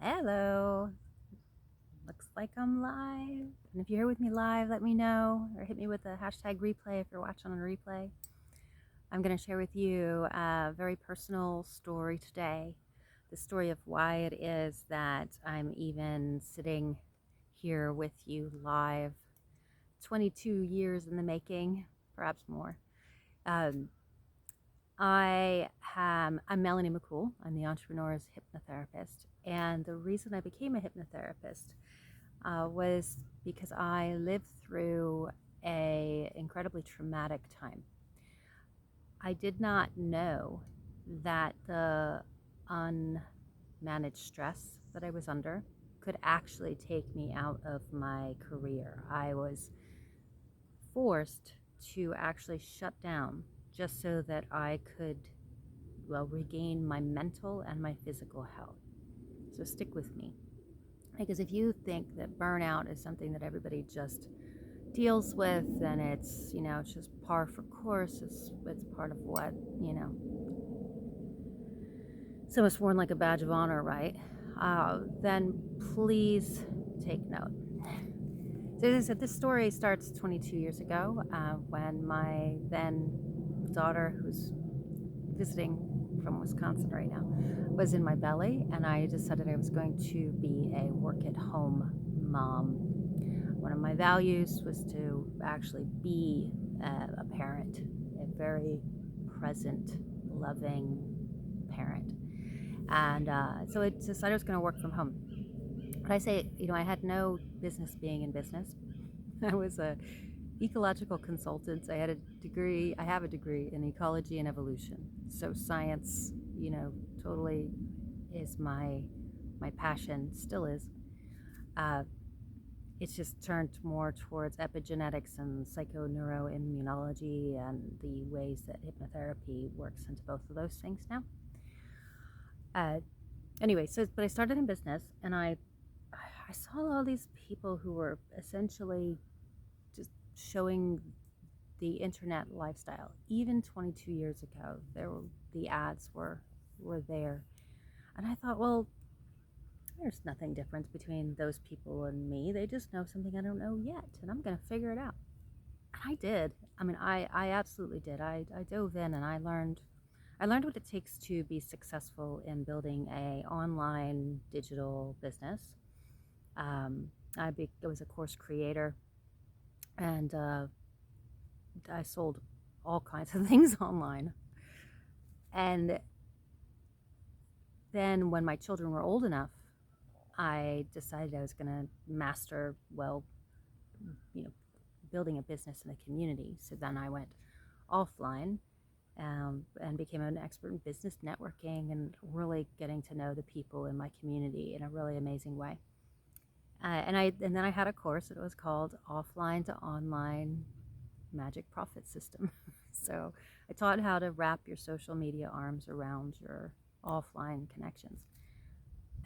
Hello. Looks like I'm live. And if you're here with me live, let me know or hit me with a hashtag replay if you're watching on a replay. I'm going to share with you a very personal story today. The story of why it is that I'm even sitting here with you live. 22 years in the making, perhaps more. I'm Melanie McCool. I'm the entrepreneur's hypnotherapist. And the reason I became a hypnotherapist was because I lived through a incredibly traumatic time. I did not know that the unmanaged stress that I was under could actually take me out of my career. I was forced to actually shut down just so that I could, regain my mental and my physical health. So stick with me. Because if you think that burnout is something that everybody just deals with and it's just par for course, it's part of what, so it's worn like a badge of honor, right? Then please take note. So as I said, this story starts 22 years ago when my then daughter, who's visiting from Wisconsin right now, was in my belly, and I decided I was going to be a work-at-home mom. One of my values was to actually be a parent, a very present, loving parent. And so I decided I was going to work from home. But I say, I had no business being in business. I was a ecological consultant. I have a degree in ecology and evolution. So science, totally is my passion, still is. Uh, it's just turned more towards epigenetics and psychoneuroimmunology and the ways that hypnotherapy works into both of those things now. Anyway, but I started in business, and I saw all these people who were essentially just showing the internet lifestyle. Even 22 years ago, the ads were there, and I thought, well, there's nothing different between those people and me. They just know something I don't know yet, and I'm gonna figure it out. And I did. I mean, I absolutely did. I dove in and I learned what it takes to be successful in building a online digital business. I was a course creator, and I sold all kinds of things online. And then when my children were old enough, I decided I was going to master, building a business in the community. So then I went offline and became an expert in business networking and really getting to know the people in my community in a really amazing way. And then I had a course that was called Offline to Online Magic Profit System. So I taught how to wrap your social media arms around your offline connections.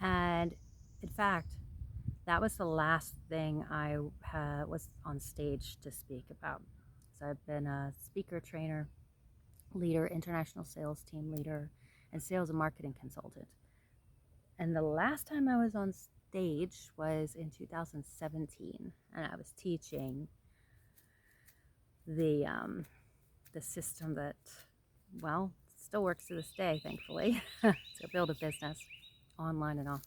And in fact, that was the last thing I was on stage to speak about. So I've been a speaker, trainer, leader, international sales team leader, and sales and marketing consultant. And the last time I was on stage was in 2017, and I was teaching the system that, still works to this day, thankfully, to build a business online and off.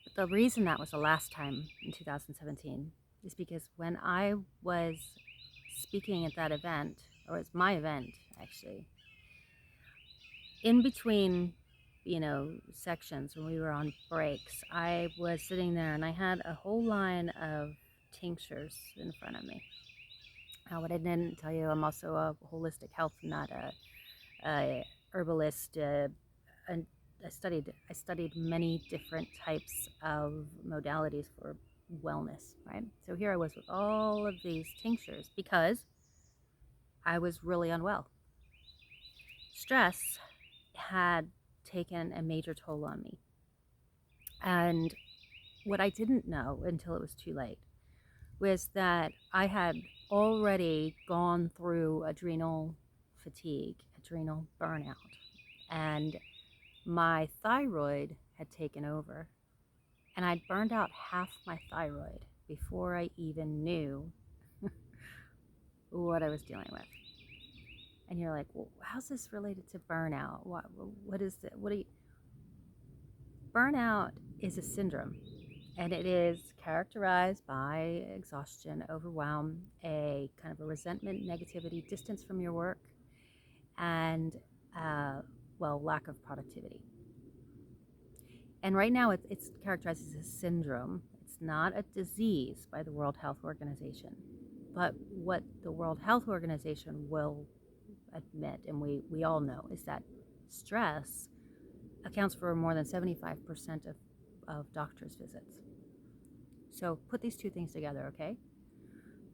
But the reason that was the last time in 2017 is because when I was speaking at that event, or it's my event actually, in between sections when we were on breaks, I was sitting there and I had a whole line of tinctures in front of me. What I didn't tell you, I'm also a holistic health nut, a herbalist, and I studied many different types of modalities for wellness, right? So here I was with all of these tinctures because I was really unwell. Stress had taken a major toll on me. And what I didn't know until it was too late was that I had already gone through adrenal fatigue, adrenal burnout, and my thyroid had taken over. And I'd burned out half my thyroid before I even knew what I was dealing with. And you're like, well, how's this related to burnout? What is it? Burnout is a syndrome, and it is characterized by exhaustion, overwhelm, a kind of a resentment, negativity, distance from your work, and lack of productivity. And right now it's characterized as a syndrome. It's not a disease by the World Health Organization. But what the World Health Organization will admit, and we all know, is that stress accounts for more than 75% of doctors' visits. So put these two things together, okay?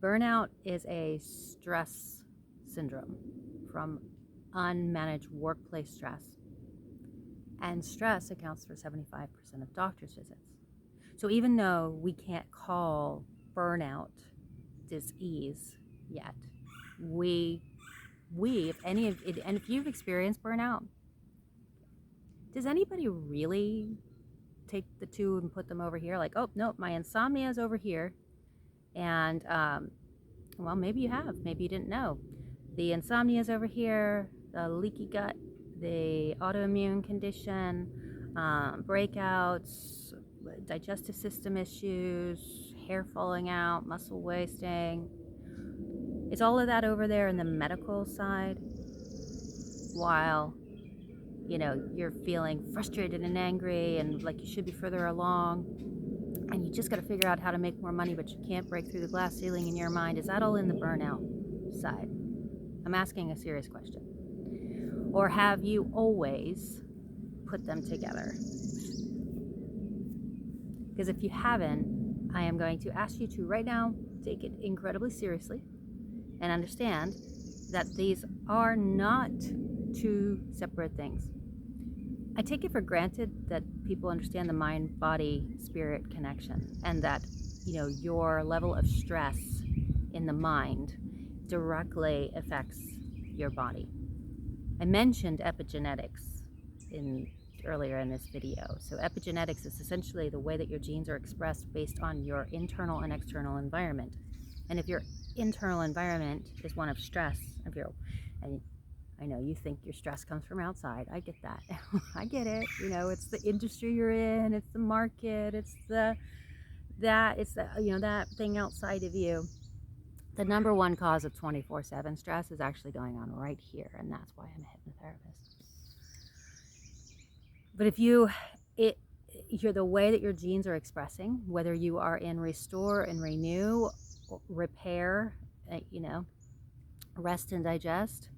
Burnout is a stress syndrome from unmanaged workplace stress. And stress accounts for 75% of doctors' visits. So even though we can't call burnout disease yet, if you've experienced burnout, does anybody really take the two and put them over here? Like, oh, no, my insomnia is over here. And, well, maybe you have. Maybe you didn't know. The insomnia is over here, the leaky gut, the autoimmune condition, breakouts, digestive system issues, hair falling out, muscle wasting. It's all of that over there in the medical side, while you're feeling frustrated and angry and like you should be further along, and you just got to figure out how to make more money, but you can't break through the glass ceiling in your mind. Is that all in the burnout side? I'm asking a serious question. Or have you always put them together? Because if you haven't, I am going to ask you to right now take it incredibly seriously and understand that these are not two separate things. I take it for granted that people understand the mind, body, spirit connection, and that your level of stress in the mind directly affects your body. I mentioned epigenetics earlier in this video. So epigenetics is essentially the way that your genes are expressed based on your internal and external environment. And if your internal environment is one of stress, and I know you think your stress comes from outside. I get that. I get it. It's the industry you're in, it's the market, it's that thing outside of you. The number one cause of 24/7 stress is actually going on right here, and that's why I'm a hypnotherapist. But if you're the way that your genes are expressing, whether you are in restore and renew, repair, rest and digest,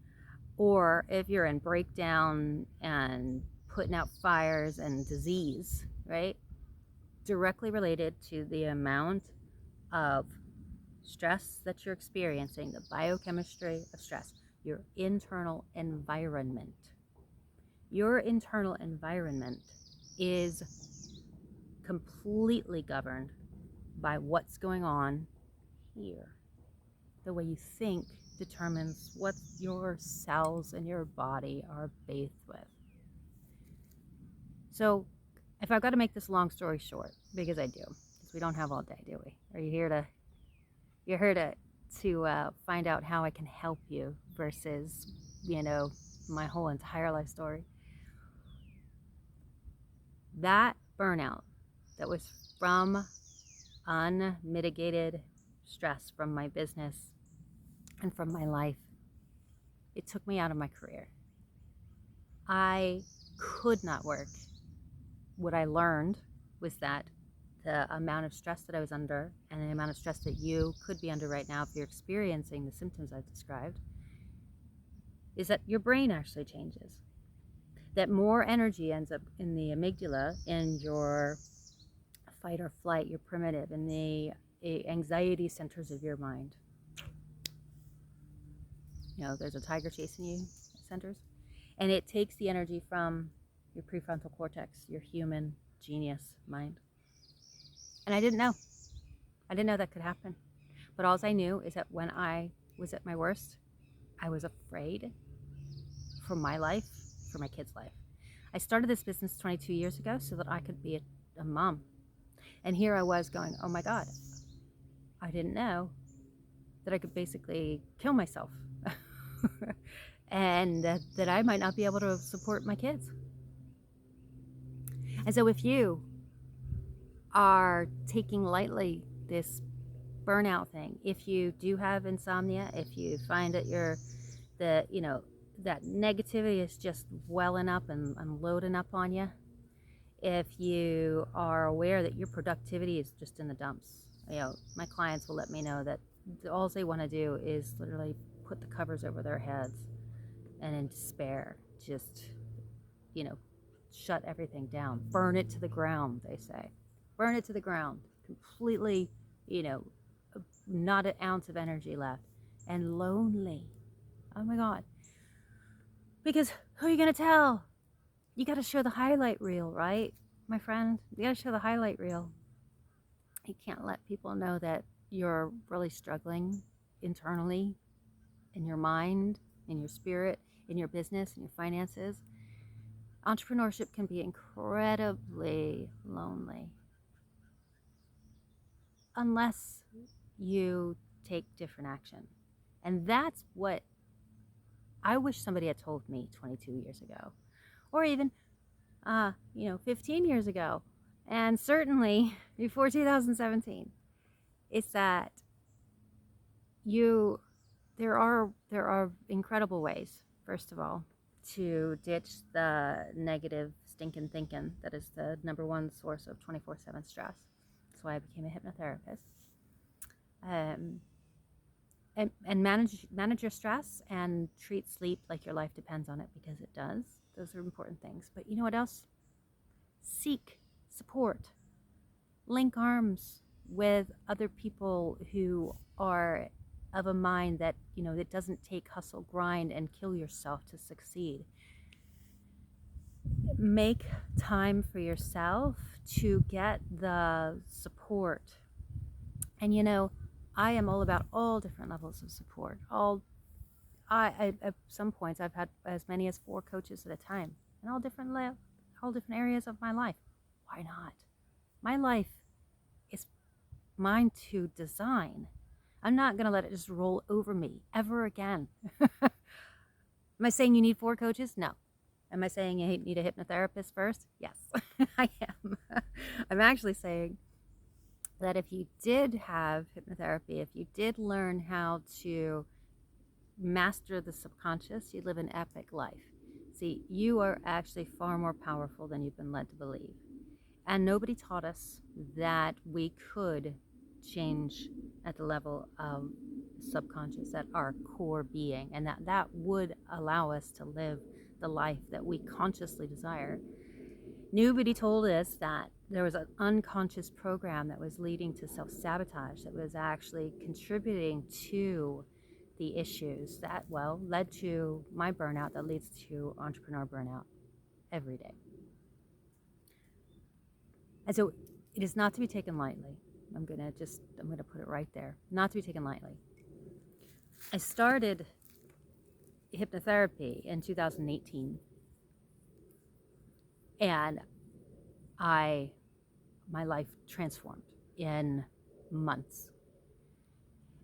or if you're in breakdown and putting out fires and disease, right? Directly related to the amount of stress that you're experiencing, the biochemistry of stress, your internal environment. Your internal environment is completely governed by what's going on here. The way you think determines what your cells in your body are bathed with. So if I've got to make this long story short, because I do, because we don't have all day, do we? Are you here to find out how I can help you versus, my whole entire life story? That burnout that was from unmitigated stress from my business and from my life, it took me out of my career. I could not work. What I learned was that the amount of stress that I was under, and the amount of stress that you could be under right now if you're experiencing the symptoms I've described, is that your brain actually changes. That more energy ends up in the amygdala, in your fight or flight, your primitive, in the anxiety centers of your mind. There's a tiger chasing you centers. And it takes the energy from your prefrontal cortex, your human genius mind. And I didn't know. I didn't know that could happen. But all I knew is that when I was at my worst, I was afraid for my life, for my kids' life. I started this business 22 years ago so that I could be a mom. And here I was going, oh my God, I didn't know that I could basically kill myself and that I might not be able to support my kids. And so if you are taking lightly this burnout thing, if you do have insomnia, if you find that that negativity is just welling up and loading up on you, if you are aware that your productivity is just in the dumps, my clients will let me know that all they want to do is literally put the covers over their heads and in despair, just, shut everything down, burn it to the ground, they say. Burn it to the ground, completely, not an ounce of energy left, and lonely. Oh my God. Because who are you going to tell? You got to show the highlight reel, right, my friend? You got to show the highlight reel. You can't let people know that you're really struggling internally, in your mind, in your spirit, in your business, in your finances. Entrepreneurship can be incredibly lonely unless you take different action. And that's what I wish somebody had told me 22 years ago, or even 15 years ago, and certainly before 2017. It's that there are incredible ways, first of all, to ditch the negative stinking thinking that is the number one source of 24/7 stress. That's why I became a hypnotherapist. And manage your stress and treat sleep like your life depends on it, because it does. Those are important things. But you know what else? Seek support. Link arms with other people who are of a mind that, that doesn't take hustle, grind, and kill yourself to succeed. Make time for yourself to get the support. And I am all about all different levels of support. At some points I've had as many as 4 coaches at a time in all different areas of my life. Why not? My life is mine to design. I'm not going to let it just roll over me ever again. Am I saying you need 4 coaches? No. Am I saying you need a hypnotherapist first? Yes, I am. I'm actually saying that if you did have hypnotherapy, if you did learn how to master the subconscious, you live an epic life. See, you are actually far more powerful than you've been led to believe. And nobody taught us that we could change at the level of subconscious, at our core being, and that would allow us to live the life that we consciously desire. Nobody told us that there was an unconscious program that was leading to self-sabotage, that was actually contributing to the issues that, led to my burnout, that leads to entrepreneur burnout every day. And so it is not to be taken lightly. I'm going to put it right there. Not to be taken lightly. I started hypnotherapy in 2018. And my life transformed in months.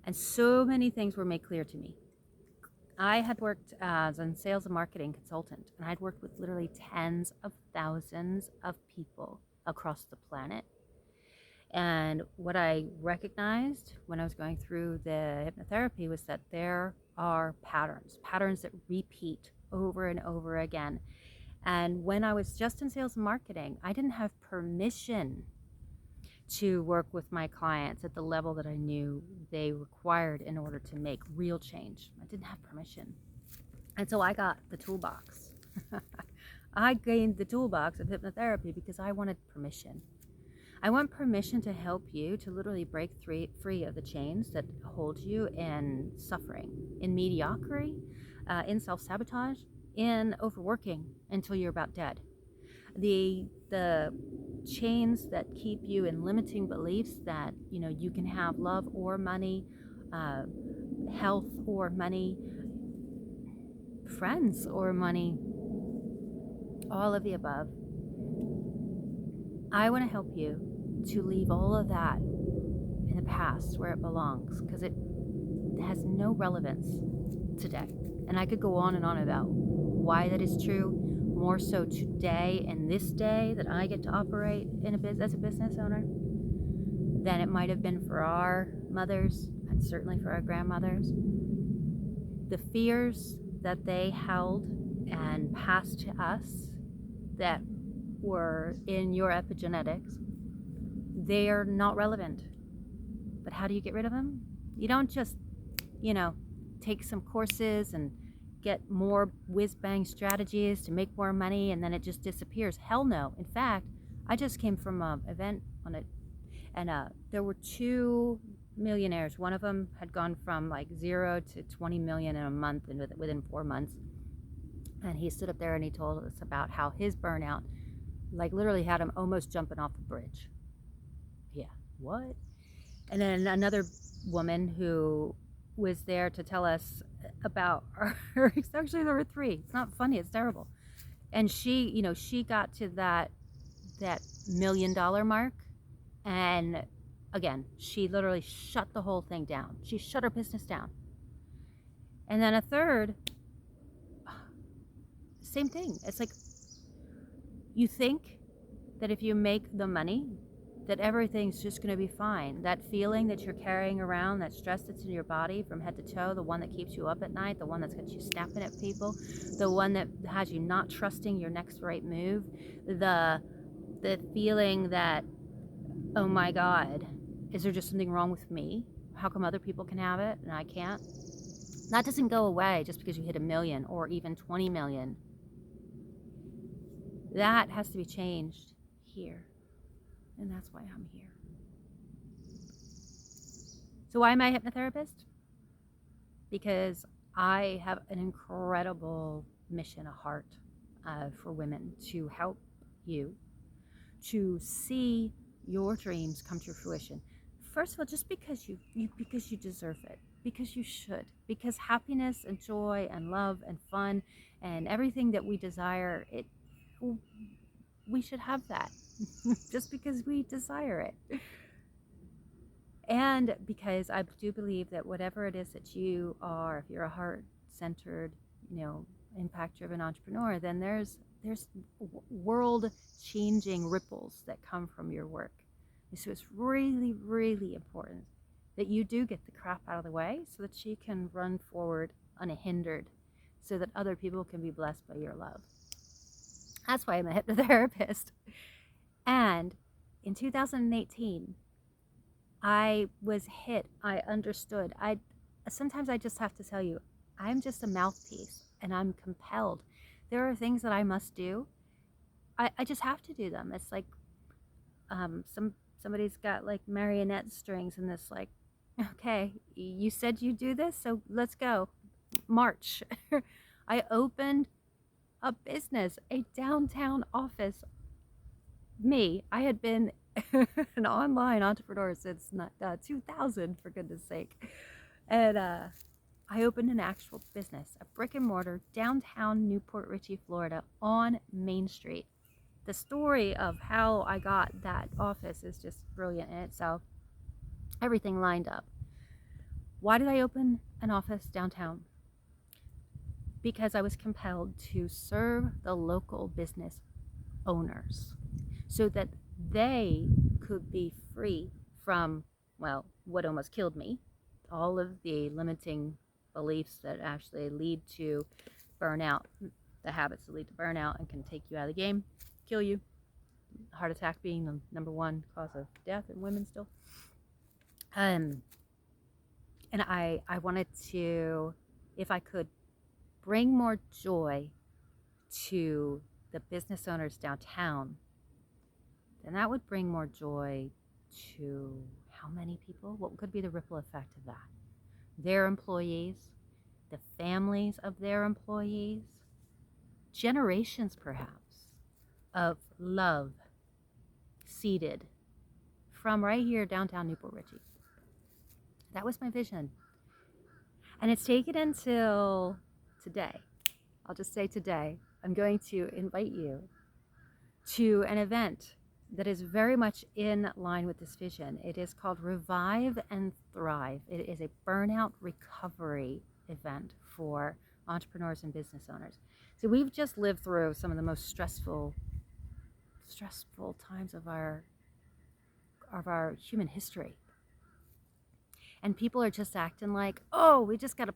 And so many things were made clear to me. I had worked as a sales and marketing consultant, and I'd worked with literally tens of thousands of people across the planet. And what I recognized when I was going through the hypnotherapy was that there are patterns that repeat over and over again. And when I was just in sales and marketing, I didn't have permission to work with my clients at the level that I knew they required in order to make real change. I didn't have permission. And so I got the toolbox. I gained the toolbox of hypnotherapy because I wanted permission. I want permission to help you to literally break free of the chains that hold you in suffering, in mediocrity, in self-sabotage, in overworking until you're about dead. The chains that keep you in limiting beliefs that you can have love or money, health or money, friends or money, all of the above. I want to help you to leave all of that in the past where it belongs, because it has no relevance today. And I could go on and on about why that is true, more so today and this day that I get to operate in as a business owner than it might have been for our mothers and certainly for our grandmothers. The fears that they held and passed to us that were in your epigenetics, they are not relevant. But how do you get rid of them? You don't just, take some courses and get more whiz-bang strategies to make more money and then it just disappears. Hell no. In fact, I just came from an event on it, and there were 2 millionaires. One of them had gone from like 0 to 20 million in a month, and within 4 months. And he stood up there and he told us about how his burnout, like, literally had him almost jumping off the bridge. Yeah, what? And then another woman who was there to tell us about her. Actually, there were 3. It's not funny. It's terrible. And she got to that $1 million mark, and again, she literally shut the whole thing down. She shut her business down. And then a third, same thing. It's like, you think that if you make the money, that everything's just going to be fine. That feeling that you're carrying around, that stress that's in your body from head to toe, the one that keeps you up at night, the one that's got you snapping at people, the one that has you not trusting your next right move, the feeling that, oh my God, is there just something wrong with me? How come other people can have it and I can't? That doesn't go away just because you hit 1 million or even 20 million. That has to be changed here. And that's why I'm here. So why am I a hypnotherapist? Because I have an incredible mission, a heart for women, to help you to see your dreams come to fruition. First of all, just because you deserve it, because you should, because happiness and joy and love and fun and everything that we desire, we should have that. Just because we desire it. And because I do believe that whatever it is that you are, if you're a heart-centered, impact-driven entrepreneur, then there's world-changing ripples that come from your work. And so it's really, really important that you do get the crap out of the way so that you can run forward unhindered, so that other people can be blessed by your love. That's why I'm a hypnotherapist. And in 2018, I was hit. I understood. Sometimes I just have to tell you, I'm just a mouthpiece and I'm compelled. There are things that I must do. I just have to do them. It's like somebody's got like marionette strings and this, like, okay, you said you do this, so let's go. March. I opened a business, a downtown office. I had been an online entrepreneur since 2000, for goodness sake. And I opened an actual business, a brick and mortar, downtown Newport Richey, Florida, on Main Street. The story of how I got that office is just brilliant in itself. Everything lined up. Why did I open an office downtown? Because I was compelled to serve the local business owners so that they could be free from, well, what almost killed me, all of the limiting beliefs that actually lead to burnout, the habits that lead to burnout and can take you out of the game, kill you. Heart attack being the #1 cause of death in women still. And I wanted to, if I could, bring more joy to the business owners downtown, then that would bring more joy to how many people? What could be the ripple effect of that? Their employees, the families of their employees, generations perhaps of love seeded from right here downtown Newport Richey. That was my vision. And it's taken until today. I'll just say today. I'm going to invite you to an event that is very much in line with this vision. It is called Revive and Thrive. It is a burnout recovery event for entrepreneurs and business owners. So we've just lived through some of the most stressful times of our human history. And people are just acting like, oh, we just gotta,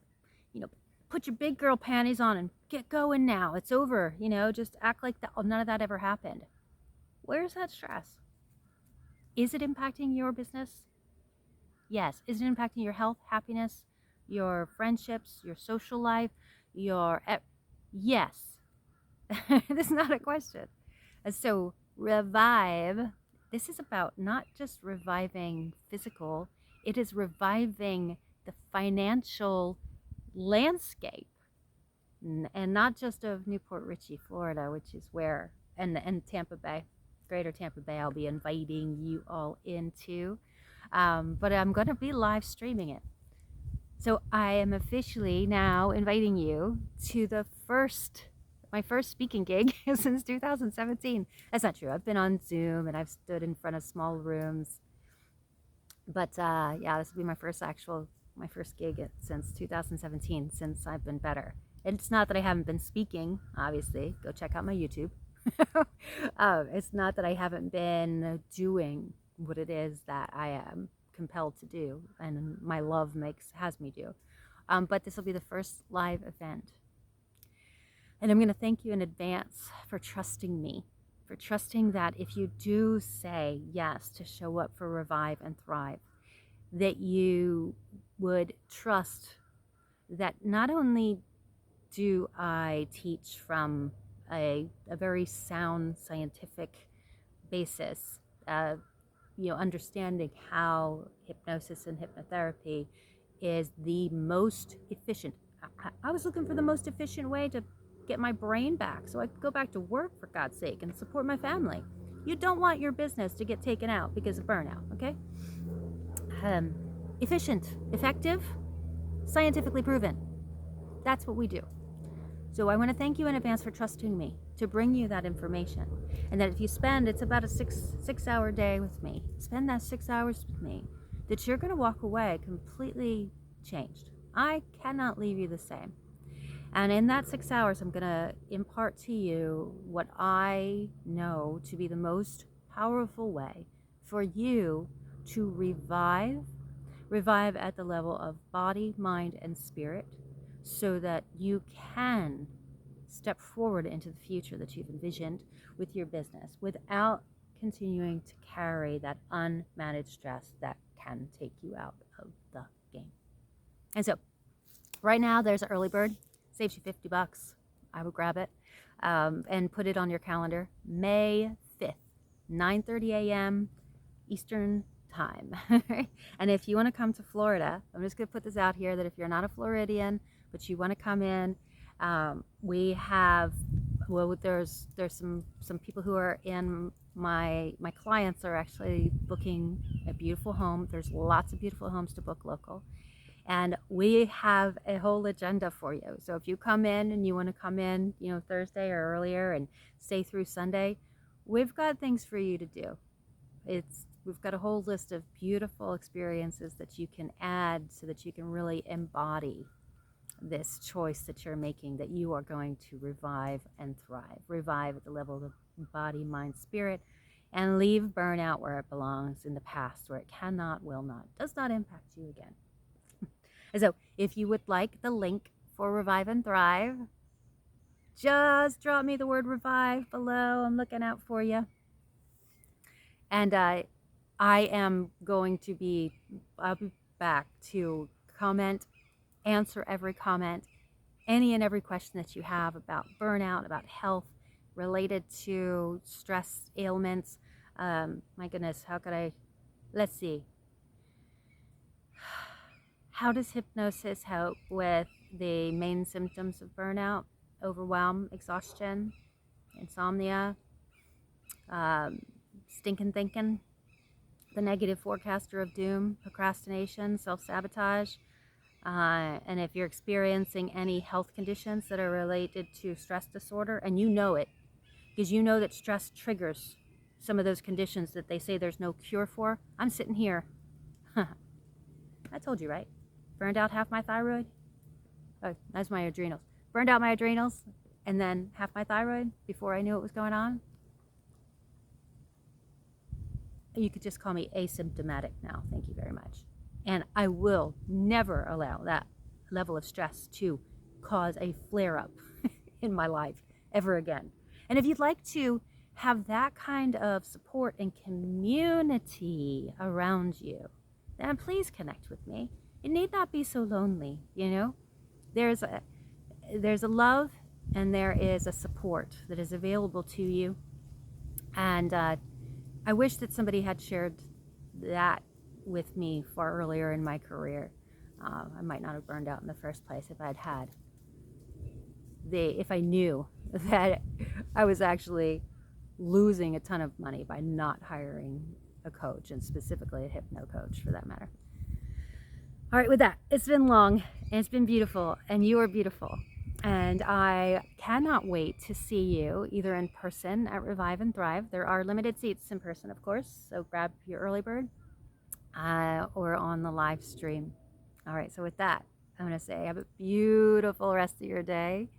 put your big girl panties on and get going now. It's over, just act like that. None of that ever happened. Where's that stress? Is it impacting your business? Yes. Is it impacting your health, happiness, your friendships, your social life, yes. This is not a question. So revive, this is about not just reviving physical, it is reviving the financial landscape, and not just of Newport Richey, Florida, which is where, and Tampa Bay, greater Tampa Bay, I'll be inviting you all into. But I'm going to be live streaming it. So I am officially now inviting you to my first speaking gig since 2017. That's not true. I've been on Zoom and I've stood in front of small rooms. But yeah, this will be my first gig since 2017, since I've been better. It's not that I haven't been speaking, obviously. Go check out my YouTube. It's not that I haven't been doing what it is that I am compelled to do and my love has me do. But this will be the first live event. And I'm going to thank you in advance for trusting me, for trusting that if you do say yes to show up for Revive and Thrive, that you would trust that not only do I teach from a very sound scientific basis, understanding how hypnosis and hypnotherapy is the most efficient. I was looking for the most efficient way to get my brain back so I could go back to work, for God's sake, and support my family. You don't want your business to get taken out because of burnout, okay? Efficient, effective, scientifically proven. That's what we do. So I want to thank you in advance for trusting me to bring you that information. And that if you spend, it's about a six-hour day with me, spend that 6 hours with me, that you're going to walk away completely changed. I cannot leave you the same. And in that 6 hours, I'm going to impart to you what I know to be the most powerful way for you to revive at the level of body, mind, and spirit, so that you can step forward into the future that you've envisioned with your business without continuing to carry that unmanaged stress that can take you out of the game. And so right now there's an early bird, saves you $50. I would grab it and put it on your calendar. May 5th, 9:30 a.m. Eastern time. And if you want to come to Florida, I'm just going to put this out here, that if you're not a Floridian but you want to come in, we have, there's some people who are in my clients are actually booking a beautiful home. There's lots of beautiful homes to book local, and we have a whole agenda for you. So if you come in and you want to come in, Thursday or earlier and stay through Sunday, we've got things for you to do. We've got a whole list of beautiful experiences that you can add so that you can really embody this choice that you're making, that you are going to revive and thrive. Revive at the level of body, mind, spirit, and leave burnout where it belongs, in the past, where it cannot, will not, does not impact you again. And so if you would like the link for Revive and Thrive, just drop me the word revive below. I'm looking out for you. And I am going to I'll be back to answer every comment, any and every question that you have about burnout, about health, related to stress ailments. My goodness, let's see. How does hypnosis help with the main symptoms of burnout? Overwhelm, exhaustion, insomnia, stinking thinking, the negative forecaster of doom, procrastination, self-sabotage, And if you're experiencing any health conditions that are related to stress disorder, and you know it, because you know that stress triggers some of those conditions that they say there's no cure for. I'm sitting here. I told you, right? Burned out half my thyroid. Oh, that's my adrenals. Burned out my adrenals and then half my thyroid before I knew what was going on. You could just call me asymptomatic now. Thank you very much. And I will never allow that level of stress to cause a flare-up in my life ever again. And if you'd like to have that kind of support and community around you, then please connect with me. It need not be so lonely, you know? There's a love and there is a support that is available to you. And I wish that somebody had shared that with me far earlier in my career. I might not have burned out in the first place if if I knew that I was actually losing a ton of money by not hiring a coach, and specifically a hypno coach for that matter. All right, with that, it's been long and it's been beautiful, and you are beautiful. And I cannot wait to see you either in person at Revive and Thrive. There are limited seats in person, of course, so grab your early bird, or on the live stream. All right, so with that, I'm going to say have a beautiful rest of your day.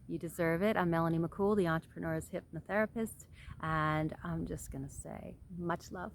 You deserve it. I'm Melanie McCool, the Entrepreneur's Hypnotherapist, and I'm just going to say much love.